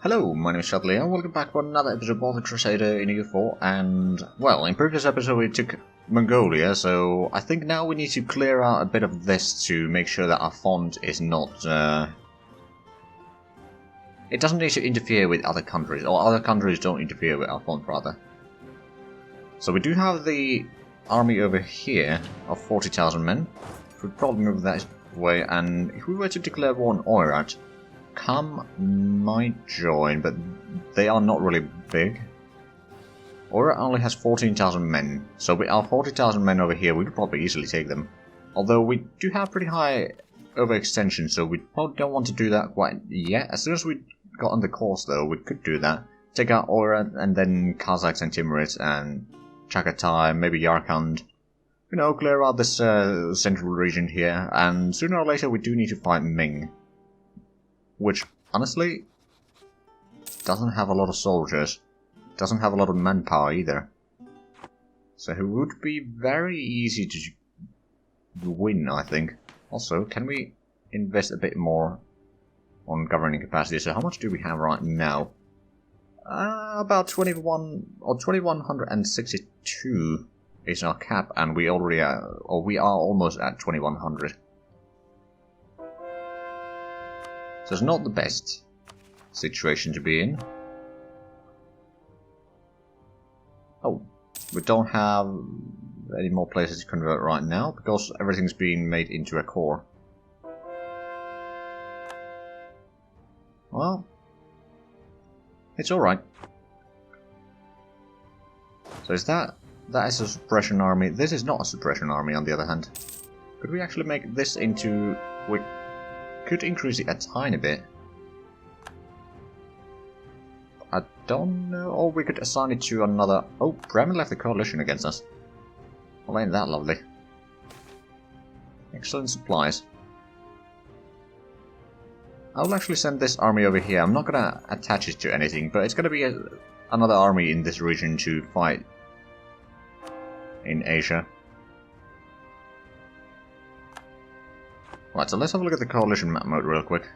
Hello, my name is Shadley and welcome back to another episode of Baltic Crusader in EU4, and, well, in previous episode we took Mongolia, so I think now we need to clear out a bit of this to make sure that our font is not, it doesn't need to interfere with other countries, or other countries don't interfere with our font, rather. So we do have the army over here of 40,000 men. We'd probably move that way, and if we were to declare war on Oirat, Kham might join, but they are not really big. Oirat only has 14,000 men, so with our 40,000 men over here, we could probably easily take them. Although we do have pretty high overextension, so we probably don't want to do that quite yet. As soon as we got on the course, though, we could do that. Take out Oirat, and then Kazakhs and Timurids, and Chagatai, maybe Yarkand. You know, clear out this central region here, and sooner or later we do need to fight Ming. Which, honestly, doesn't have a lot of soldiers. Doesn't have a lot of manpower either. So it would be very easy to win, I think. Also, can we invest a bit more on governing capacity? So how much do we have right now? About 21 or 2162 is our cap, and we already are, or we are almost at 2100. So it's not the best situation to be in. Oh, we don't have any more places to convert right now because everything's being made into a core. Well, it's alright. So is that is a suppression army? This is not a suppression army, on the other hand. Could we actually make this into... We could increase it a tiny bit. I don't know. Or we could assign it to another... Oh, Bremen left the coalition against us. Well, ain't that lovely. Excellent supplies. I'll actually send this army over here. I'm not gonna attach it to anything, but it's gonna be another army in this region to fight in Asia. Right, so let's have a look at the coalition map mode real quick.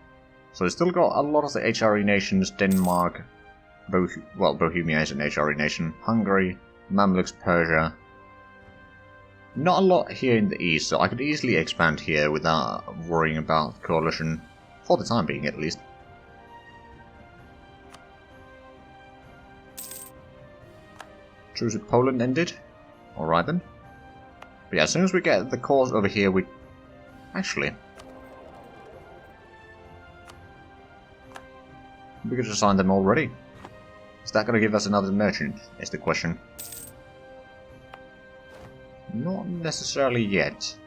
So we've still got a lot of the HRE nations, Denmark, Bohemia is an HRE nation, Hungary, Mamluks, Persia. Not a lot here in the east, so I could easily expand here without worrying about coalition, for the time being at least. Truce with Poland ended. Alright then. But yeah, as soon as we get the cause over here, we... Actually... we could assign them already. Is that going to give us another merchant, is the question. Not necessarily yet.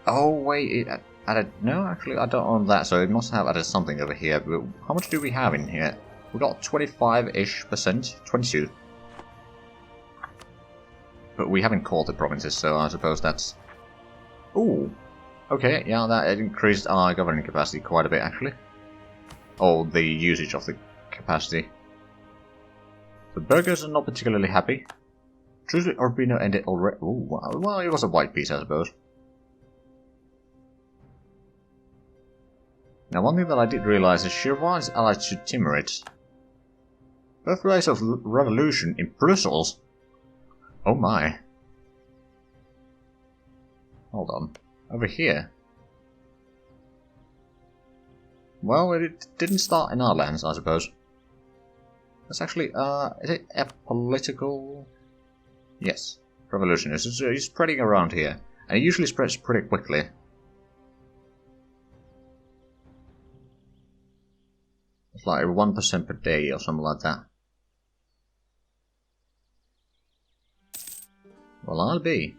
Oh wait, it added... No, actually I don't own that, so it must have added something over here. But how much do we have in here? We got 25-ish%, 22. But we haven't called the provinces, so I suppose that's... Ooh, okay, yeah, that increased our governing capacity quite a bit, actually. Oh, the usage of the capacity. The burghers are not particularly happy. Truce with Urbino ended already. Ooh, well, it was a white piece, I suppose. Now, one thing that I did realize is Shirvan is allied to Timurids. Birthplace of revolution in Brussels? Oh my. Hold on. Over here? Well, it didn't start in our lands, I suppose. That's actually, is it a political... Yes. Revolution. It's spreading around here. And it usually spreads pretty quickly. It's like 1% per day or something like that. Well, I'll be.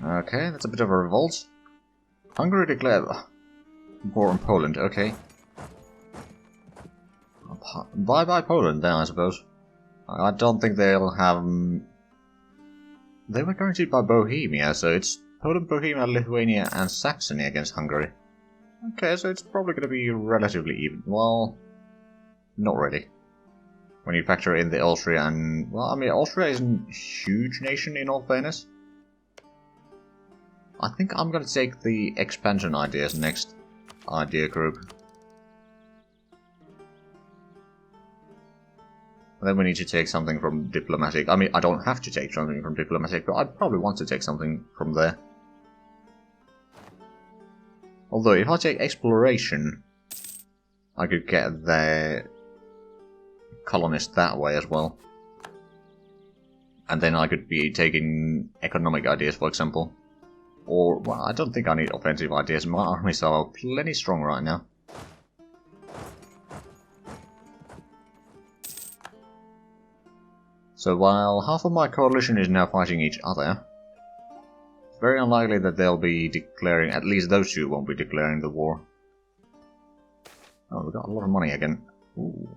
Okay, that's a bit of a revolt. Hungary declared war on Poland, okay. Bye-bye Poland then, I suppose. I don't think they'll have... They were guaranteed by Bohemia, so it's Poland, Bohemia, Lithuania and Saxony against Hungary. Okay, so it's probably going to be relatively even. Well, not really. When you factor in the Austria and... Well, I mean, Austria isn't a huge nation in all fairness. I think I'm gonna take the expansion ideas next idea group. Then we need to take something from diplomatic. I mean, I don't have to take something from diplomatic, but I probably want to take something from there. Although, if I take exploration, I could get the colonist that way as well. And then I could be taking economic ideas, for example. Or, well, I don't think I need offensive ideas. My armies are plenty strong right now. So while half of my coalition is now fighting each other, it's very unlikely that they'll be declaring, at least those two won't be declaring the war. Oh, we got a lot of money again. Ooh,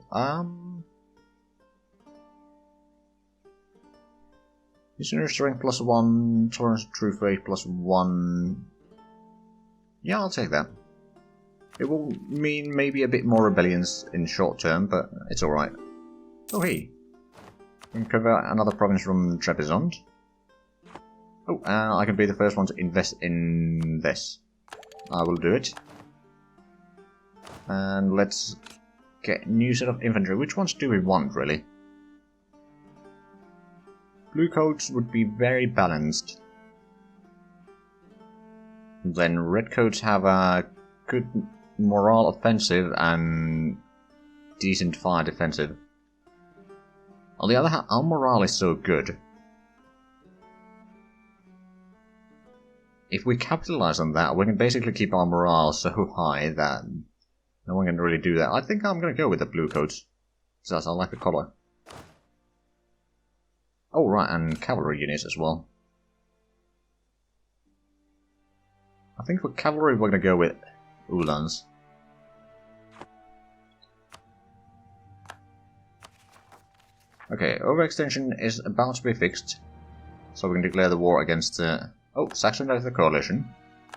Missionary strength +1, tolerance to true faith +1. Yeah, I'll take that. It will mean maybe a bit more rebellions in short term, but it's alright. Oh hey! We can convert another province from Trebizond. Oh, I can be the first one to invest in this. I will do it. And let's get a new set of infantry. Which ones do we want, really? Blue coats would be very balanced. Then red coats have a good morale offensive and decent fire defensive. On the other hand, our morale is so good. If we capitalize on that, we can basically keep our morale so high that no one can really do that. I think I'm going to go with the blue coats, because I like the color. Oh right, and cavalry units as well. I think for cavalry we're going to go with Uhlans. Okay, overextension is about to be fixed, so we can declare the war against... oh, Saxon left the coalition.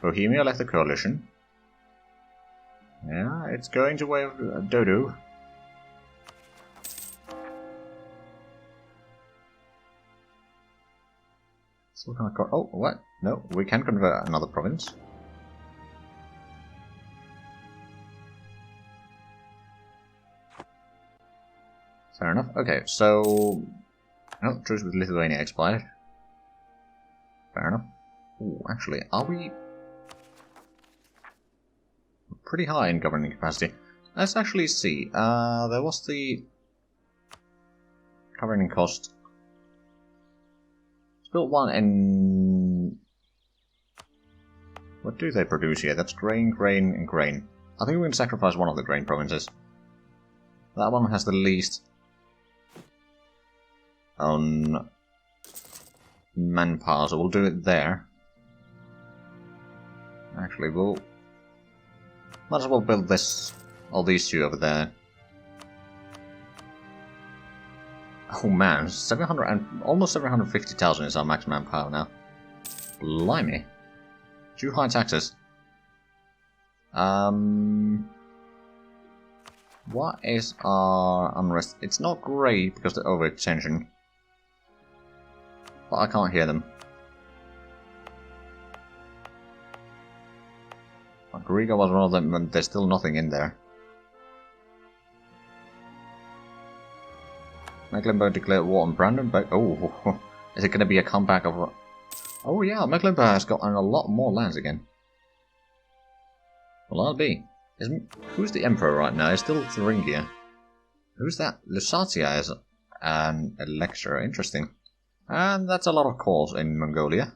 Bohemia left the coalition. Yeah, it's going to way of Dodo. So can I oh, what? No, we can convert another province. Fair enough. Okay, so... oh, truce with Lithuania expired. Fair enough. Ooh, actually, are we... pretty high in governing capacity. Let's actually see. There was the... governing cost. Let's build one in... what do they produce here? That's grain, grain, and grain. I think we can sacrifice one of the grain provinces. That one has the least... on manpower, so we'll do it there. Actually, we'll... might as well build this, all these two over there. Oh man, 700 and almost 750,000 is our max manpower now. Blimey. Too high taxes. What is our unrest? It's not great because of the overextension. But I can't hear them. Riga was one of them, but there's still nothing in there. Mecklenburg declared war on Brandenburg. Oh, is it going to be a comeback of... oh yeah, Mecklenburg has gotten a lot more lands again. Well, I'll be. Who's the emperor right now? It's still Thuringia. Who's that? Lusatia is an elector. Interesting. And that's a lot of calls in Mongolia.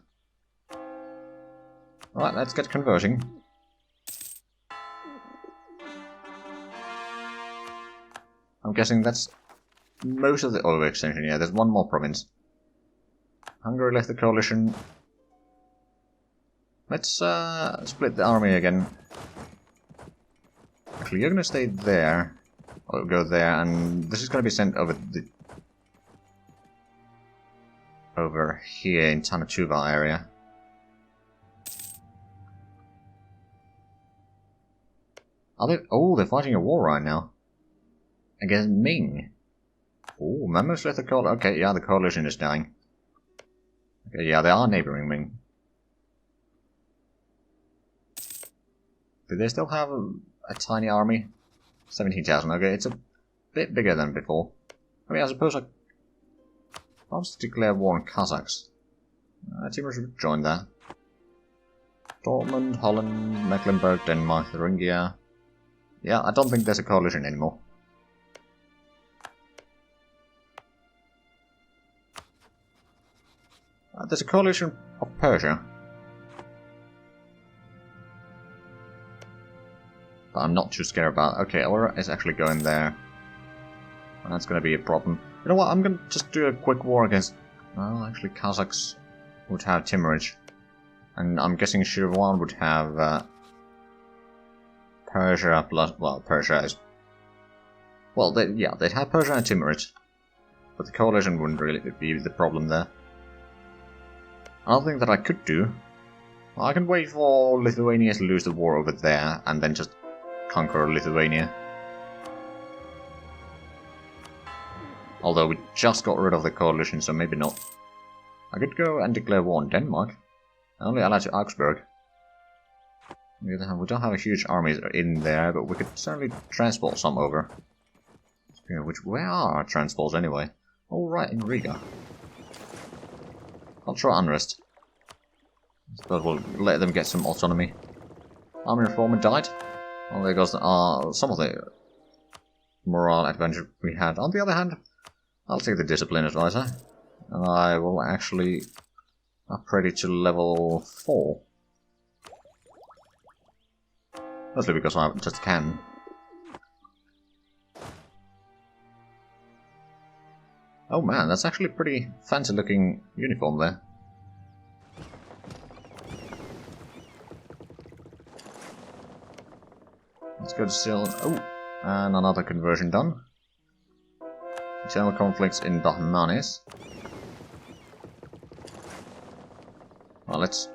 Alright, let's get converting. I'm guessing that's most of the overextension. Yeah, there's one more province. Hungary left the coalition. Let's split the army again. Actually, you're going to stay there. Or go there, and this is going to be sent over the... over here in Tanatuva area. Are they... oh, they're fighting a war right now. Against Ming. Oh, members left the coalition. Okay, yeah, the coalition is dying. Okay, yeah, they are neighboring Ming. Do they still have a tiny army? 17,000, okay, it's a bit bigger than before. I mean, I suppose I'll just declare war on Kazakhs. Timur should join that. Dortmund, Holland, Mecklenburg, Denmark, Thuringia. Yeah, I don't think there's a coalition anymore. There's a coalition of Persia. But I'm not too scared about. Okay, Aura is actually going there. And that's going to be a problem. You know what, I'm going to just do a quick war against... Well, actually Kazakhs would have Timurid. And I'm guessing Shirvan would have Persia plus... Well, Persia is... Well, they'd have Persia and Timurid. But the coalition wouldn't really be the problem there. Another thing that I could do... Well, I can wait for Lithuania to lose the war over there, and then just conquer Lithuania. Although we just got rid of the coalition, so maybe not. I could go and declare war on Denmark. Only allied to Augsburg. We don't have a huge army in there, but we could certainly transport some over. Where are our transports anyway? Oh, right, in Riga. Cultural unrest. I suppose we'll let them get some autonomy. Army reformer died. Well, there goes some of the morale advantage we had. On the other hand, I'll take the discipline advisor. And I will actually upgrade it to level 4. Mostly because I just can. Oh man, that's actually a pretty fancy looking uniform there. Let's go to Sil. Oh, and another conversion done. Internal conflicts in Bahmanis. Well, let's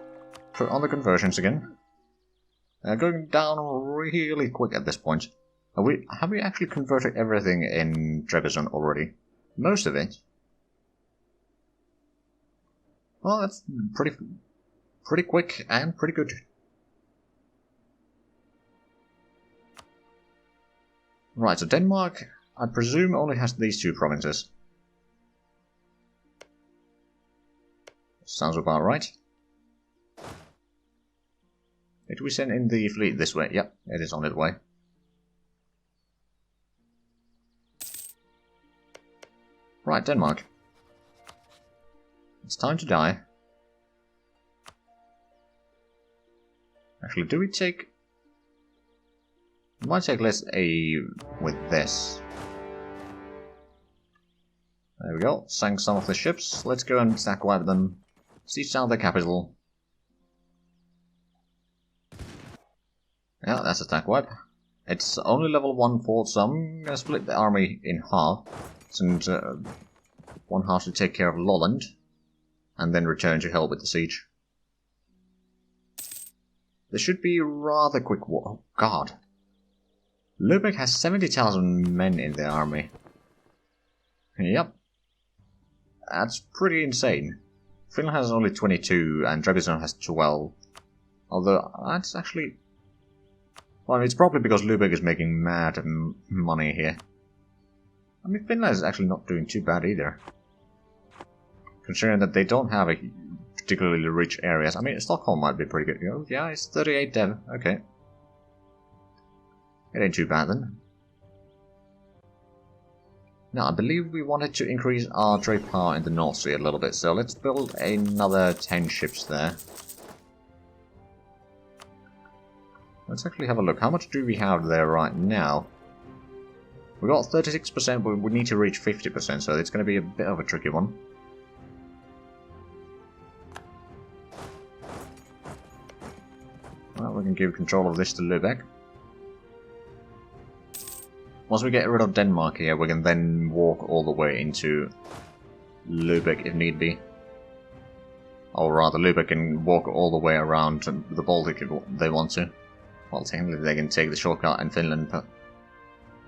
put on the conversions again. Going down really quick at this point. Have we actually converted everything in Trebizond already? Most of it. Well, that's pretty quick and pretty good. Right, so Denmark, I presume, only has these 2 provinces. Sounds about right. Did we send in the fleet this way? Yep, it is on its way. Right, Denmark. It's time to die. Actually, do we take... We might take less A with this. There we go. Sank some of the ships. Let's go and stack wipe them. Siege down the capital. Yeah, that's a stack wipe. It's only level 1 fort, so I'm gonna split the army in half. And one half to take care of Lolland, and then return to help with the siege. This should be rather quick war. Oh god. Lübeck has 70,000 men in their army. Yep. That's pretty insane. Finland has only 22, and Trebizond has 12. Although, that's actually... Well, it's probably because Lübeck is making mad money here. I mean, Finland is actually not doing too bad either. Considering that they don't have a particularly rich areas. I mean, Stockholm might be pretty good. Oh, yeah, it's 38 dev. Okay. It ain't too bad then. Now, I believe we wanted to increase our trade power in the North Sea a little bit, so let's build another 10 ships there. Let's actually have a look. How much do we have there right now? We got 36%, but we need to reach 50%, so it's going to be a bit of a tricky one. Well, we can give control of this to Lübeck. Once we get rid of Denmark here, we can then walk all the way into Lübeck if need be. Or rather, Lübeck can walk all the way around the Baltic if they want to. Well, technically they can take the shortcut in Finland, but...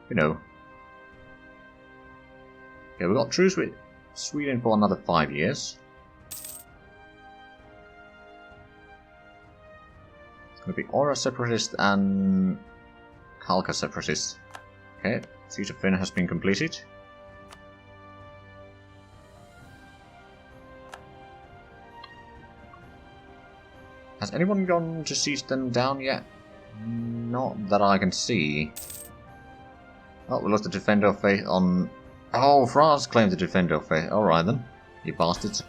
You know. Okay, we got truce with Sweden for another 5 years. Gonna be Aura Separatist and Kalka Separatist. Okay, Siege of Finn has been completed. Has anyone gone to siege them down yet? Not that I can see. Oh, we lost the Defender of Faith on... Oh, France claimed the Defender of Faith. Alright then, you bastards.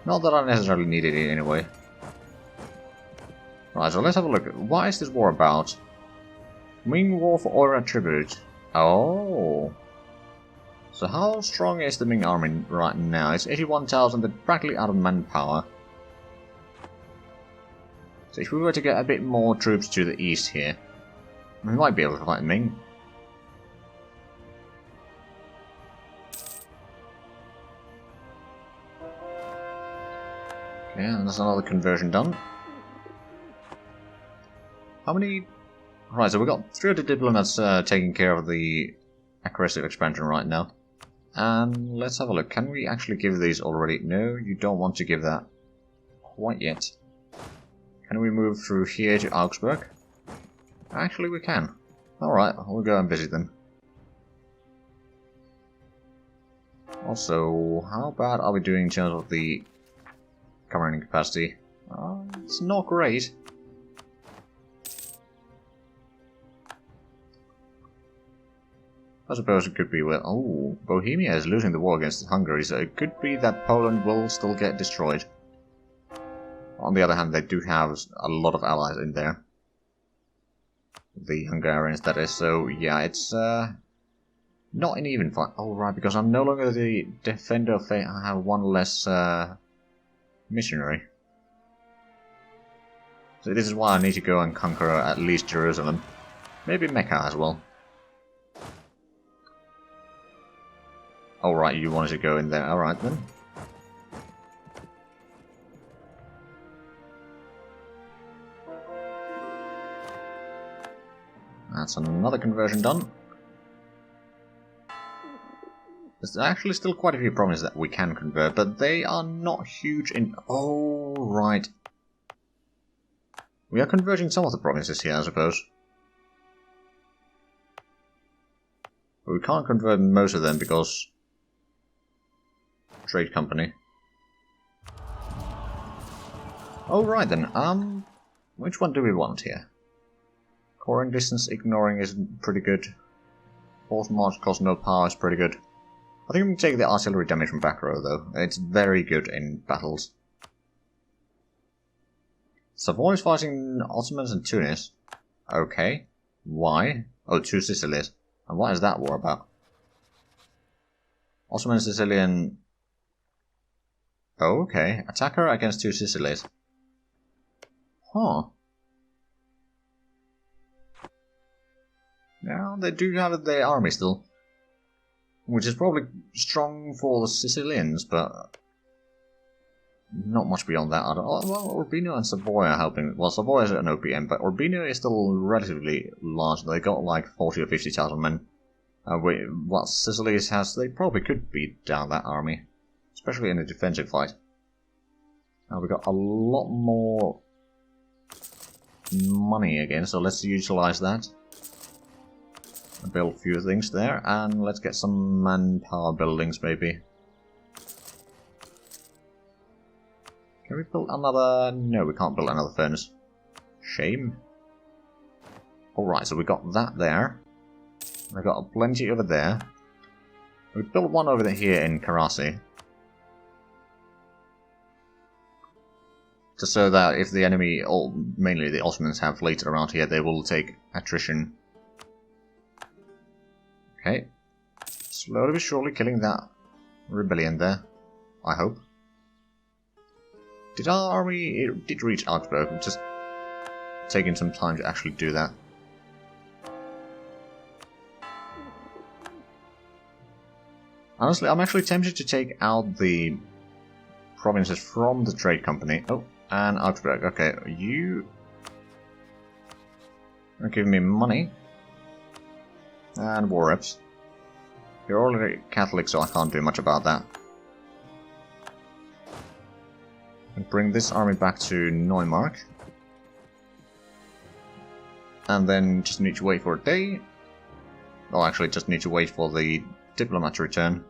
Not that I necessarily needed it anyway. Right, so let's have a look. What is this war about? Ming War for Aura Tribute. Oh. So how strong is the Ming army right now? It's 81,000, they're practically out of manpower. So if we were to get a bit more troops to the east here, we might be able to fight Ming. Okay, and there's another conversion done. How many... Right, so we've got 3 of the diplomats taking care of the aggressive expansion right now. And let's have a look. Can we actually give these already? No, you don't want to give that quite yet. Can we move through here to Augsburg? Actually, we can. Alright, we'll go and visit them. Also, how bad are we doing in terms of the commanding capacity? It's not great. I suppose it could be, well, oh, Bohemia is losing the war against Hungary, so it could be that Poland will still get destroyed. On the other hand, they do have a lot of allies in there. The Hungarians, that is, so yeah, it's not an even fight. Oh, right, because I'm no longer the Defender of Faith, I have one less missionary. So this is why I need to go and conquer at least Jerusalem. Maybe Mecca as well. Alright, you wanted to go in there. Alright then. That's another conversion done. There's actually still quite a few provinces that we can convert, but they are not huge in... Oh, right. We are converting some of the provinces here, I suppose. But we can't convert most of them because... Trade company. Oh, right then. Which one do we want here? Coring distance ignoring is pretty good. Force march cost no power is pretty good. I think I'm going to take the artillery damage from back row though. It's very good in battles. Savoy is fighting Ottomans and Tunis. Okay. Why? Oh, 2 Sicilies. And what is that war about? Ottoman Sicilian... Oh, okay. Attacker against 2 Sicilies. Huh. Now, they do have their army still. Which is probably strong for the Sicilians, but... Not much beyond that. Oh, well, Urbino and Savoy are helping. Well, Savoy is an OPM, but Urbino is still relatively large. They got like 40 or 50,000 men. What Sicily has, they probably could beat down that army. Especially in a defensive fight. Now we got a lot more money again, so let's utilize that. Build a few things there, and let's get some manpower buildings maybe. Can we build another... No, we can't build another furnace. Shame. Alright, so we got that there. We got plenty over there. We built one over here in Karasi. Just so that if the enemy, or mainly the Ottomans, have fleets around here, they will take attrition. Okay. Slowly but surely killing that rebellion there. I hope. Did our army... It did reach Augsburg, just taking some time to actually do that. Honestly, I'm actually tempted to take out the provinces from the trade company. Oh, and Augsburg. Okay, you are giving me money. And war reps. You're already Catholic, so I can't do much about that. And bring this army back to Neumark. And then just need to wait for a day. Well, actually, just need to wait for the diplomat to return.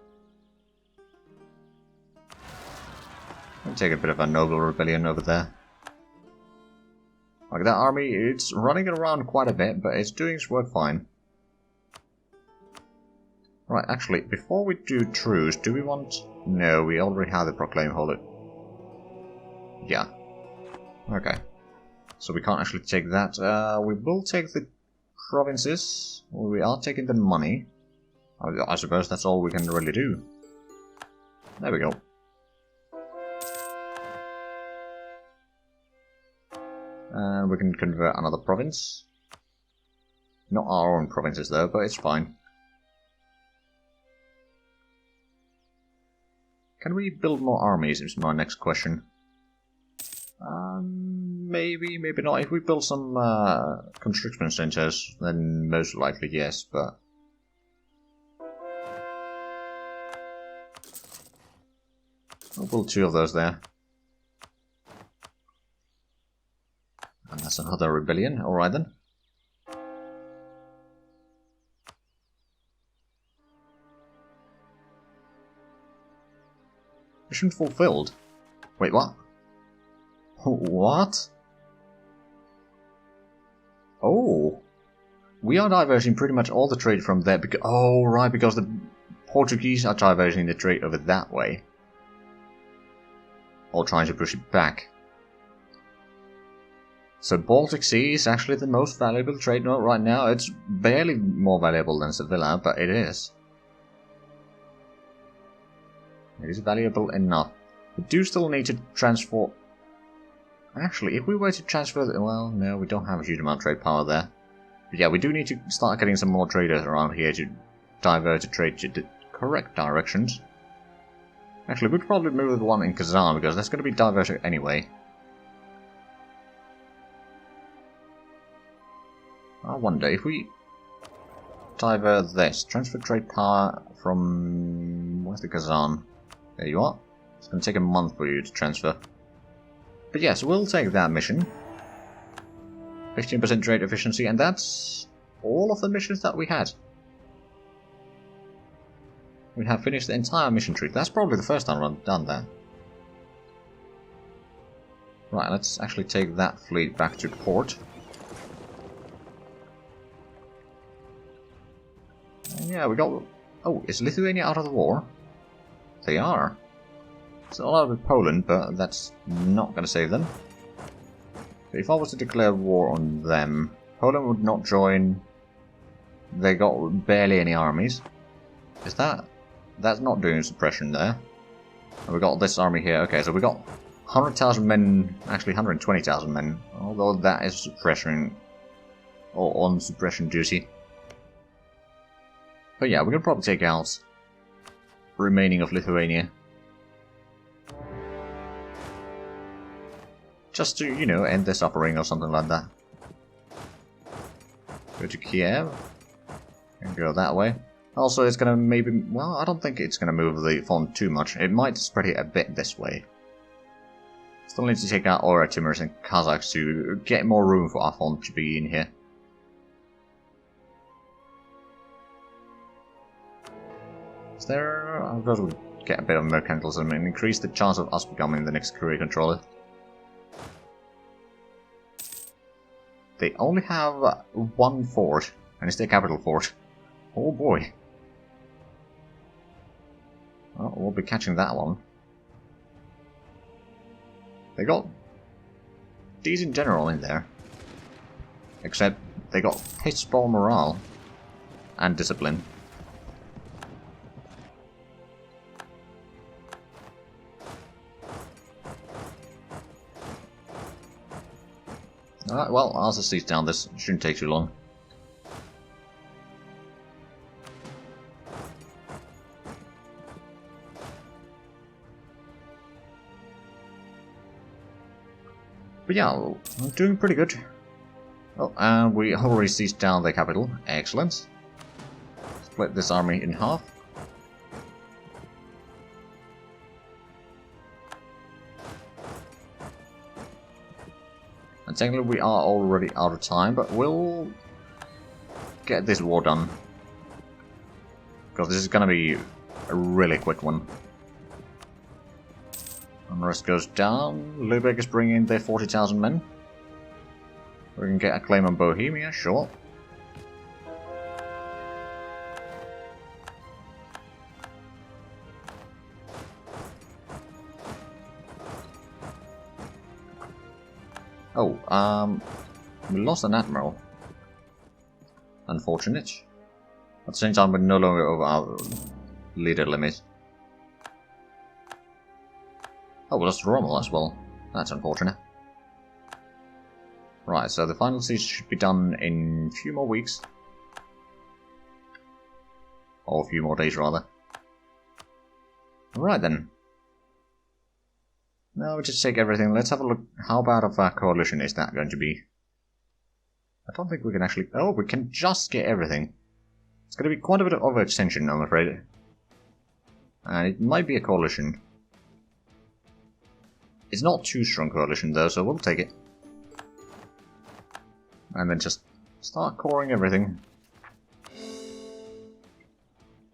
And take a bit of a noble rebellion over there. Like that army, it's running around quite a bit, but it's doing its work fine. Right, actually, before we do truce, do we want... No, we already have the proclaim holder. Yeah. Okay. So we can't actually take that. We will take the provinces. We are taking the money. I suppose that's all we can really do. There we go. And we can convert another province. Not our own provinces though, but it's fine. Can we build more armies is my next question. Maybe, maybe not. If we build some conscription centers, then most likely yes, but... I'll build 2 of those there. And that's another rebellion, alright then. Mission fulfilled? Wait, what? What? Oh! We are diverting pretty much all the trade from there because... Oh, right, because the Portuguese are diverting the trade over that way. Or trying to push it back. So Baltic Sea is actually the most valuable trade node right now. It's barely more valuable than Sevilla, but it is. It is valuable enough. We do still need to transfer... Actually, if we were to transfer... Well, no, we don't have a huge amount of trade power there. But yeah, we do need to start getting some more traders around here to divert the trade to the correct directions. Actually, we'd probably move the one in Kazan, because that's going to be diverted anyway. I wonder if we divert this, transfer trade power from... Where's the Kazan? There you are. It's going to take a month for you to transfer. But yes, we'll take that mission. 15% trade efficiency, and that's all of the missions that we had. We have finished the entire mission tree. That's probably the first time I've done that. Right, let's actually take that fleet back to port. And yeah, we got... Oh, is Lithuania out of the war? They are. It's all out with Poland, but that's not going to save them. So if I was to declare war on them, Poland would not join. They got barely any armies. Is that... That's not doing suppression there. And we got this army here. Okay, so we got 100,000 men, actually 120,000 men. Although that is suppression, or on suppression duty. But yeah, we can probably take out remaining of Lithuania. Just to, you know, end their suffering or something like that. Go to Kiev. And go that way. Also, it's gonna maybe... Well, I don't think it's gonna move the font too much. It might spread it a bit this way. Still need to take out Aura Timurs and Kazakhs to get more room for our font to be in here. Is there... I suppose we'll get a bit of mercantilism and increase the chance of us becoming the next career controller. They only have 1 fort, and it's their capital fort. Oh boy. Well, we'll be catching that one. They got decent general in there. Except they got piss ball morale and discipline. Alright, well, I'll just seize down this. It shouldn't take too long. But yeah, I'm doing pretty good. Oh, and we already seized down the capital. Excellent. Split this army in half. technically we are already out of time, but we'll get this war done. Because this is gonna be a really quick one. Unrest goes down. Lübeck is bringing in their 40,000 men. We can get a claim on Bohemia, sure. Oh, we lost an admiral. Unfortunate. At the same time, we're no longer over our leader limit. Oh, we lost Rommel as well. That's unfortunate. Right, so the final siege should be done in a few more weeks. Or a few more days, rather. Right then. Now we just take everything. Let's have a look. How bad of a coalition is that going to be? I don't think we can actually... Oh, we can just get everything. It's going to be quite a bit of overextension, I'm afraid. And it might be a coalition. It's not too strong coalition though, so we'll take it. And then just start coring everything. It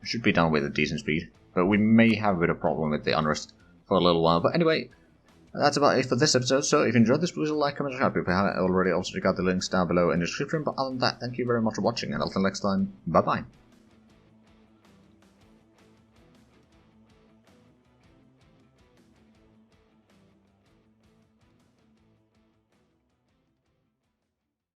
should be done with a decent speed. But we may have a bit of problem with the unrest for a little while. But anyway, that's about it for this episode. So if you enjoyed this, please like, comment, subscribe if you haven't already. Also check out the links down below in the description. But other than that, thank you very much for watching, and until next time, bye bye.